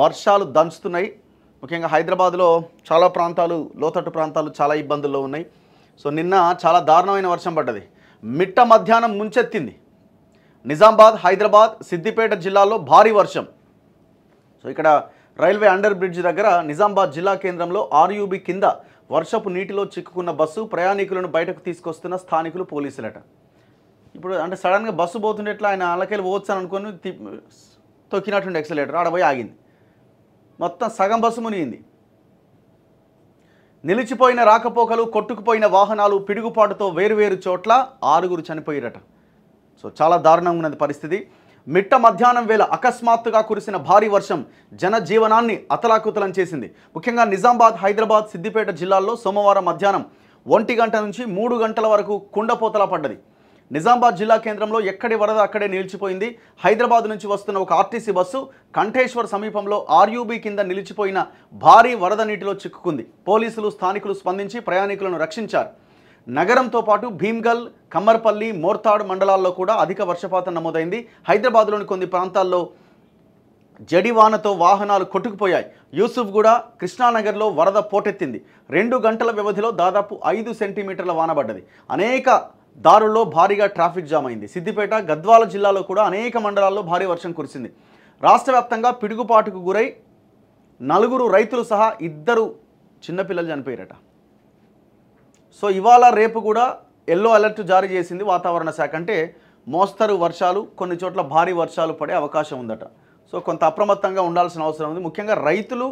వర్షాలు దంచుతున్నాయి. ముఖ్యంగా హైదరాబాద్లో చాలా ప్రాంతాలు, లోతట్టు ప్రాంతాలు చాలా ఇబ్బందుల్లో ఉన్నాయి. సో నిన్న చాలా దారుణమైన వర్షం పడ్డది. మిట్ట మధ్యాహ్నం ముంచెత్తింది. నిజామాబాద్, హైదరాబాద్, సిద్దిపేట జిల్లాల్లో భారీ వర్షం. సో ఇక్కడ రైల్వే అండర్ బ్రిడ్జ్ దగ్గర నిజామాబాద్ జిల్లా కేంద్రంలో ఆర్యూబీ కింద వర్షపు నీటిలో చిక్కుకున్న బస్సు ప్రయాణికులను బయటకు తీసుకొస్తున్న స్థానికులు, పోలీసులట. ఇప్పుడు అంటే సడన్గా బస్సు పోతుంటే ఎట్లా ఆయన అల్లకెళ్ళి పోవచ్చు అని అనుకుని తొక్కినటువంటి ఎక్సలేటర్ ఆడపోయి ఆగింది. మొత్తం సగం బస్సు మునిగింది. నిలిచిపోయిన రాకపోకలు, కొట్టుకుపోయిన వాహనాలు, పిడుగుపాటుతో వేరువేరు చోట్ల 6 చనిపోయారట. సో చాలా దారుణంగా ఉన్నది పరిస్థితి. మిట్ట మధ్యాహ్నం వేళ అకస్మాత్తుగా కురిసిన భారీ వర్షం జనజీవనాన్ని అతలాకుతలం చేసింది. ముఖ్యంగా నిజామాబాద్, హైదరాబాద్, సిద్దిపేట జిల్లాల్లో సోమవారం మధ్యాహ్నం 1 గంట నుంచి 3 గంటల వరకు కుండపోతలా పడ్డది. నిజామాబాద్ జిల్లా కేంద్రంలో ఎక్కడి వరద అక్కడే నిలిచిపోయింది. హైదరాబాద్ నుంచి వస్తున్న ఒక ఆర్టీసీ బస్సు కంఠేశ్వర్ సమీపంలో ఆర్యూబీ కింద నిలిచిపోయిన భారీ వరద నీటిలో చిక్కుకుంది. పోలీసులు, స్థానికులు స్పందించి ప్రయాణికులను రక్షించారు. నగరంతో పాటు భీమ్గల్, కమ్మర్పల్లి, మోర్తాడ్ మండలాల్లో కూడా అధిక వర్షపాతం నమోదైంది. హైదరాబాద్లోని కొన్ని ప్రాంతాల్లో జడివానతో వాహనాలు కొట్టుకుపోయాయి. యూసుఫ్గూడ, కృష్ణానగర్లో వరద పోటెత్తింది. 2 గంటల వ్యవధిలో దాదాపు 5 సెంటీమీటర్ల వాన పడ్డది. అనేక దారుల్లో భారీగా ట్రాఫిక్ జామ్ అయింది. సిద్దిపేట, గద్వాల జిల్లాలో కూడా అనేక మండలాల్లో భారీ వర్షం కురిసింది. రాష్ట్ర వ్యాప్తంగా పిడుగుపాటుకు గురై 4 రైతులు సహా 2 చిన్నపిల్లలు చనిపోయారట. సో ఇవాళ రేపు కూడా ఎల్లో అలర్ట్ జారీ చేసింది వాతావరణ శాఖ. అంటే మోస్తరు వర్షాలు, కొన్ని చోట్ల భారీ వర్షాలు పడే అవకాశం ఉందట. సో కొంత అప్రమత్తంగా ఉండాల్సిన అవసరం ఉంది. ముఖ్యంగా రైతులు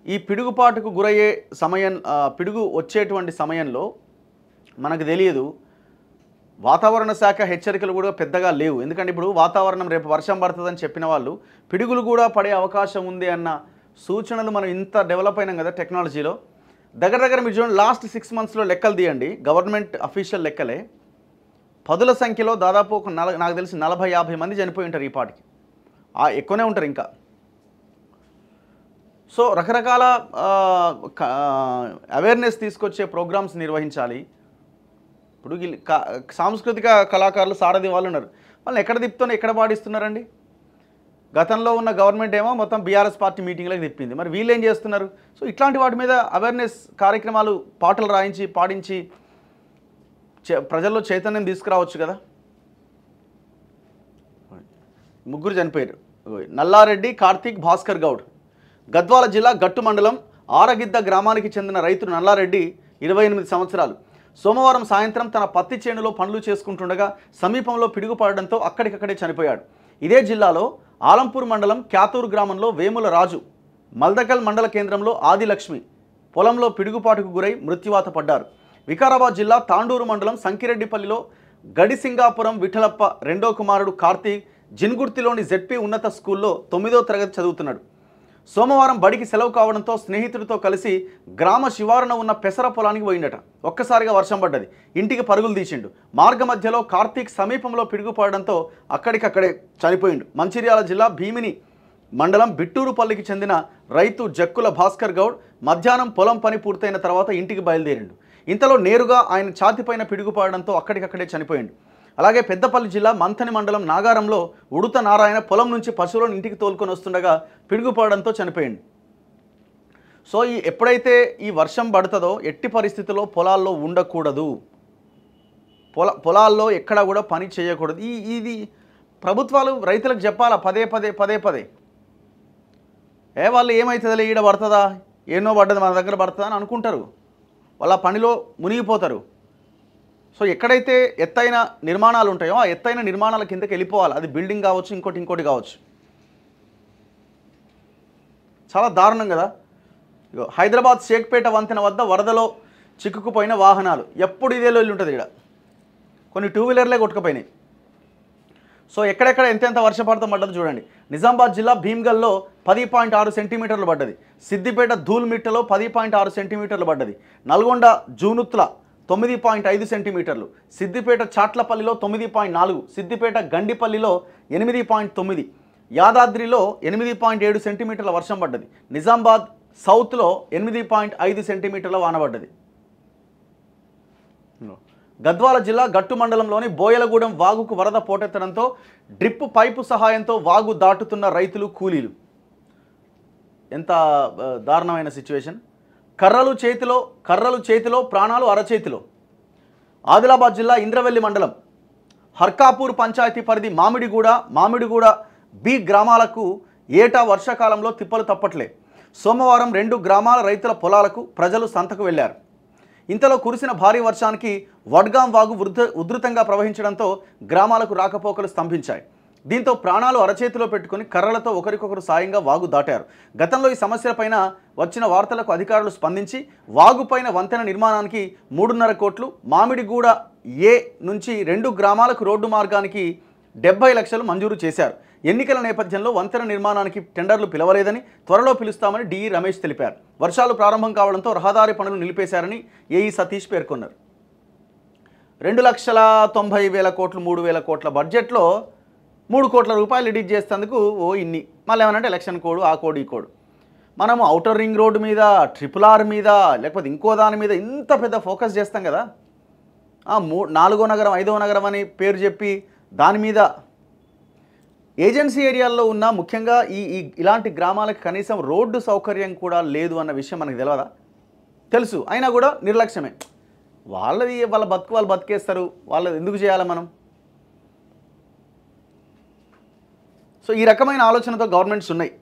ఈ పిడుగుపాటుకు గురయ్యే పిడుగు వచ్చేటువంటి సమయంలో మనకు తెలియదు. వాతావరణ శాఖ హెచ్చరికలు కూడా పెద్దగా లేవు. ఎందుకంటే ఇప్పుడు వాతావరణం రేపు వర్షం పడుతుందని చెప్పిన వాళ్ళు పిడుగులు కూడా పడే అవకాశం ఉంది అన్న సూచనలు మనం ఇంత డెవలప్ అయినాం కదా టెక్నాలజీలో. దగ్గర మీరు చూడండి, లాస్ట్ 6 మంత్స్లో లెక్కలు తీయండి, గవర్నమెంట్ అఫీషియల్ లెక్కలే, పదుల సంఖ్యలో దాదాపు నాకు తెలిసి 40-50 మంది చనిపోయి ఉంటారు ఈ పాటికి. ఎక్కువనే ఉంటారు ఇంకా. సో రకరకాల అవేర్నెస్ తీసుకొచ్చే ప్రోగ్రామ్స్ నిర్వహించాలి. ఇప్పుడు సాంస్కృతిక కళాకారులు, సారథి వాళ్ళు ఉన్నారు, వాళ్ళని ఎక్కడ తిప్పుతున్నారు, ఎక్కడ పాడిస్తున్నారండి? గతంలో ఉన్న గవర్నమెంట్ ఏమో మొత్తం బీఆర్ఎస్ పార్టీ మీటింగ్లకు తిప్పింది. మరి వీళ్ళు ఏం చేస్తున్నారు? సో ఇట్లాంటి వాటి మీద అవేర్నెస్ కార్యక్రమాలు, పాటలు రాయించి పాడించి ప్రజల్లో చైతన్యం తీసుకురావచ్చు కదా. 3 చనిపోయారు. నల్లారెడ్డి, కార్తీక్, భాస్కర్ గౌడ్. గద్వాల జిల్లా గట్టు మండలం ఆరగిద్ద గ్రామానికి చెందిన రైతు నల్లారెడ్డి 28 సంవత్సరాలు సోమవారం సాయంత్రం తన పత్తి చేనులో పనులు చేసుకుంటుండగా సమీపంలో పిడుగుపడడంతో అక్కడికక్కడే చనిపోయాడు. ఇదే జిల్లాలో ఆలంపూర్ మండలం క్యాతూరు గ్రామంలో వేముల రాజు, మల్దకల్ మండల కేంద్రంలో ఆదిలక్ష్మి పొలంలో పిడుగుపాటుకు గురై మృత్యువాత పడ్డారు. వికారాబాద్ జిల్లా తాండూరు మండలం సంకిరెడ్డిపల్లిలో గడిసింగాపురం విఠలప్ప రెండో కుమారుడు కార్తీక్ జిన్గుర్తిలోని జెడ్పీ ఉన్నత స్కూల్లో 9వ తరగతి చదువుతున్నాడు. సోమవారం బడికి సెలవు కావడంతో స్నేహితుడితో కలిసి గ్రామ శివారున ఉన్న పెసర పొలానికి పోయిండట. ఒక్కసారిగా వర్షం పడ్డది. ఇంటికి పరుగులు తీసిండు. మార్గ మధ్యలో కార్తీక్ సమీపంలో పిడుగుపడడంతో అక్కడికక్కడే చనిపోయిండు. మంచిర్యాల జిల్లా భీమిని మండలం బిట్టూరుపల్లికి చెందిన రైతు జక్కుల భాస్కర్ గౌడ్ మధ్యాహ్నం పొలం పని పూర్తయిన తర్వాత ఇంటికి బయలుదేరిండు. ఇంతలో నేరుగా ఆయన ఛాతిపైన పిడుగుపడడంతో అక్కడికక్కడే చనిపోయిండు. అలాగే పెద్దపల్లి జిల్లా మంథని మండలం నాగారంలో ఉడుత నారాయణ పొలం నుంచి పశువులను ఇంటికి తోలుకొని వస్తుండగా పిడుగుపడడంతో చనిపోయింది. సో ఎప్పుడైతే ఈ వర్షం పడుతుందో ఎట్టి పరిస్థితుల్లో పొలాల్లో ఉండకూడదు, పొలాల్లో ఎక్కడా కూడా పని చేయకూడదు. ఇది ప్రభుత్వాలు రైతులకు చెప్పాలా పదే పదే. వాళ్ళు ఏమవుతుందో ఈడ పడుతుందా, ఎన్నో పడ్డది మన దగ్గర పడుతుందా అని అనుకుంటారు. వాళ్ళ పనిలో మునిగిపోతారు. సో ఎక్కడైతే ఎత్తైన నిర్మాణాలు ఉంటాయో ఆ ఎత్తైన నిర్మాణాల కిందకి వెళ్ళిపోవాలి. అది బిల్డింగ్ కావచ్చు, ఇంకోటి కావచ్చు. చాలా దారుణం కదా. హైదరాబాద్ షేక్పేట వంతెన వద్ద వరదలో చిక్కుకుపోయిన వాహనాలు ఎప్పుడు ఇదే లొల్లి ఉంటుంది. ఇక్కడ కొన్ని 2 వీలర్లే కొట్టుకుపోయినాయి. సో ఎక్కడెక్కడ ఎంతెంత వర్షపాతం పడ్డదో చూడండి. నిజామాబాద్ జిల్లా భీమ్గల్లో 10.6 సెంటీమీటర్లు పడ్డది. సిద్దిపేట ధూల్మిట్టలో 10.6 సెంటీమీటర్లు పడ్డది. నల్గొండ జూనుత్ల 9.5 సెంటీమీటర్లు, సిద్దిపేట చాట్లపల్లిలో 9.4, సిద్దిపేట గండిపల్లిలో 8.9, యాదాద్రిలో 8.7 సెంటీమీటర్ల వర్షం పడ్డది. నిజామాబాద్ సౌత్లో 8.5 సెంటీమీటర్ల వాన పడ్డది. గద్వాల జిల్లా గట్టు మండలంలోని బోయలగూడెం వాగుకు వరద పోటెత్తడంతో డ్రిప్ పైపు సహాయంతో వాగు దాటుతున్న రైతులు, కూలీలు. ఎంత దారుణమైన సిచ్యువేషన్. కర్రలు చేతిలో ప్రాణాలు అరచేతిలో. ఆదిలాబాద్ జిల్లా ఇంద్రవెల్లి మండలం హర్కాపూర్ పంచాయతీ పరిధి మామిడిగూడ బి గ్రామాలకు ఏటా వర్షాకాలంలో తిప్పలు తప్పట్లే. సోమవారం 2 గ్రామాల రైతుల పొలాలకు ప్రజలు సంతకు వెళ్లారు. ఇంతలో కురిసిన భారీ వర్షానికి వడ్గాం వాగు ఉధృతంగా ప్రవహించడంతో గ్రామాలకు రాకపోకలు స్తంభించాయి. దీంతో ప్రాణాలు అరచేతిలో పెట్టుకుని కర్రలతో ఒకరికొకరు సాయంగా వాగు దాటారు. గతంలో ఈ సమస్యలపైన వచ్చిన వార్తలకు అధికారులు స్పందించి వాగుపైన వంతెన నిర్మాణానికి 3.5 కోట్లు, మామిడిగూడ ఏ నుంచి 2 గ్రామాలకు రోడ్డు మార్గానికి 70 లక్షలు మంజూరు చేశారు. ఎన్నికల నేపథ్యంలో వంతెన నిర్మాణానికి టెండర్లు పిలవలేదని త్వరలో పిలుస్తామని డిఈ రమేష్ తెలిపారు. వర్షాలు ప్రారంభం కావడంతో రహదారి పనులు నిలిపేశారని ఏఈ సతీష్ పేర్కొన్నారు. 2,90,000 కోట్లు 3,000 కోట్ల బడ్జెట్లో 3 కోట్ల రూపాయలు ఎడిట్ చేసేందుకు ఇన్ని మళ్ళీ ఏమనంటే ఎలక్షన్ కోడ్, ఆ కోడ్ ఈ కోడ్. మనము ఔటర్ రింగ్ రోడ్డు మీద, RRR మీద, లేకపోతే ఇంకో దాని మీద ఇంత పెద్ద ఫోకస్ చేస్తాం కదా. 4వ నగరం 5వ నగరం అని పేరు చెప్పి దాని మీద ఏజెన్సీ ఏరియాల్లో ఉన్న ముఖ్యంగా ఇలాంటి గ్రామాలకు కనీసం రోడ్డు సౌకర్యం కూడా లేదు అన్న విషయం మనకు తెలియదా? తెలుసు, అయినా కూడా నిర్లక్ష్యమే. వాళ్ళ బతుకు వాళ్ళు బతికేస్తారు, వాళ్ళది ఎందుకు చేయాలి మనం? సో ఈ రకమైన ఆలోచనతో గవర్నమెంట్స్ ఉన్నాయి.